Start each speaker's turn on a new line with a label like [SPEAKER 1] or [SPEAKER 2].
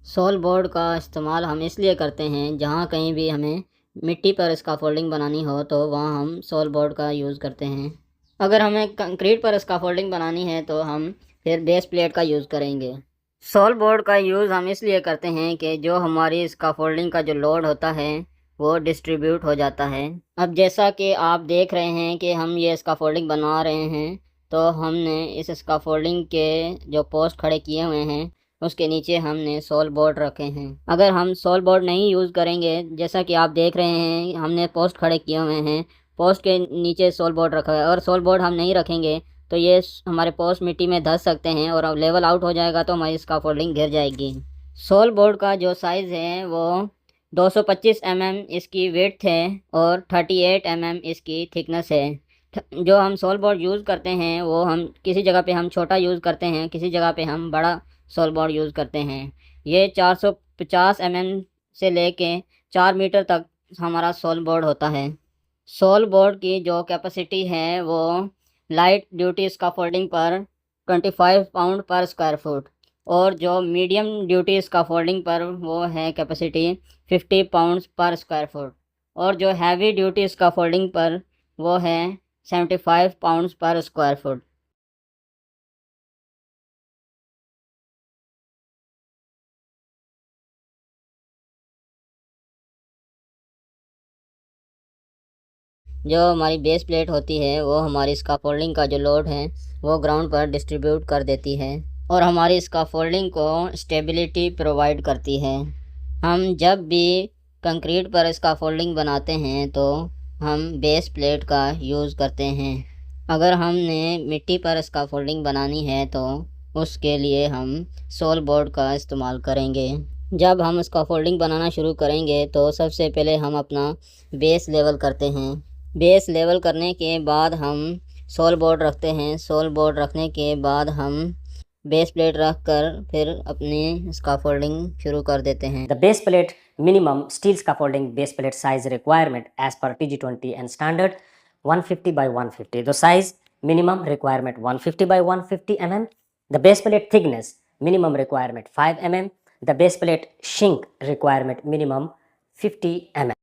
[SPEAKER 1] Sol board का इस्तेमाल हम इसलिए करते हैं जहाँ कहीं भी हमें मिट्टी पर स्काफोल्डिंग बनानी हो तो वहाँ हम सॉल बोर्ड का यूज़ करते हैं। अगर हमें कंक्रीट पर स्काफोल्डिंग बनानी है तो हम फिर बेस प्लेट का यूज़ करेंगे। सॉल बोर्ड का यूज़ हम इसलिए करते हैं कि जो हमारी स्काफोल्डिंग का जो लोड होता है वो डिस्ट्रीब्यूट हो जाता है। अब जैसा कि आप देख रहे हैं कि हम ये स्काफोल्डिंग बना रहे हैं, तो हमने इस स्काफोल्डिंग के जो पोस्ट खड़े किए हुए हैं उसके नीचे हमने सॉल बोर्ड रखे हैं। अगर हम सॉल बोर्ड नहीं यूज़ करेंगे, जैसा कि आप देख रहे हैं हमने पोस्ट खड़े किए हुए हैं, पोस्ट के नीचे सॉल बोर्ड रखा है, और सॉल बोर्ड हम नहीं रखेंगे तो ये हमारे पोस्ट मिट्टी में धंस सकते हैं और अब लेवल आउट हो जाएगा तो हमारी स्काफोल्डिंग गिर जाएगी। सॉल बोर्ड का जो साइज़ है वो 225 इसकी विड्थ है और 38 इसकी थिकनेस है। जो हम सॉल बोर्ड यूज़ करते हैं वो हम किसी जगह पे हम छोटा यूज़ करते हैं, किसी जगह पे हम बड़ा सॉल बोर्ड यूज़ करते हैं। ये 450 से लेके 4 मीटर तक हमारा सॉल बोर्ड होता है। सॉल बोर्ड की जो कैपेसिटी है वो लाइट ड्यूटी स्काफोल्डिंग पर 25 पाउंड पर स्क्वायर फुट, और जो मीडियम ड्यूटी स्काफोल्डिंग पर वो है कैपेसिटी 50 पाउंड्स पर स्क्वायर फुट, और जो हैवी ड्यूटी स्काफोल्डिंग पर वो है 75 पाउंड्स पर स्क्वायर फुट। जो हमारी बेस प्लेट होती है वो हमारी स्काफोल्डिंग का जो लोड है वो ग्राउंड पर डिस्ट्रीब्यूट कर देती है और हमारी स्काफोल्डिंग को स्टेबिलिटी प्रोवाइड करती है। हम जब भी कंक्रीट पर स्काफोल्डिंग बनाते हैं तो हम बेस प्लेट का यूज़ करते हैं। अगर हमने मिट्टी पर स्काफोल्डिंग बनानी है तो उसके लिए हम सॉल बोर्ड का इस्तेमाल करेंगे। जब हम स्काफोल्डिंग बनाना शुरू करेंगे तो सबसे पहले हम अपना बेस लेवल करते हैं। बेस लेवल करने के बाद हम सॉल बोर्ड रखते हैं। सॉल बोर्ड रखने के बाद हम बेस प्लेट रख कर फिर अपनी स्काफोल्डिंग शुरू कर देते हैं।
[SPEAKER 2] The base plate minimum steel scaffolding base plate size requirement as per TG20 and standard 150 by 150. The size minimum requirement 150 by 150 mm. The base plate thickness minimum requirement 5 mm. The base plate shrink requirement minimum 50 mm.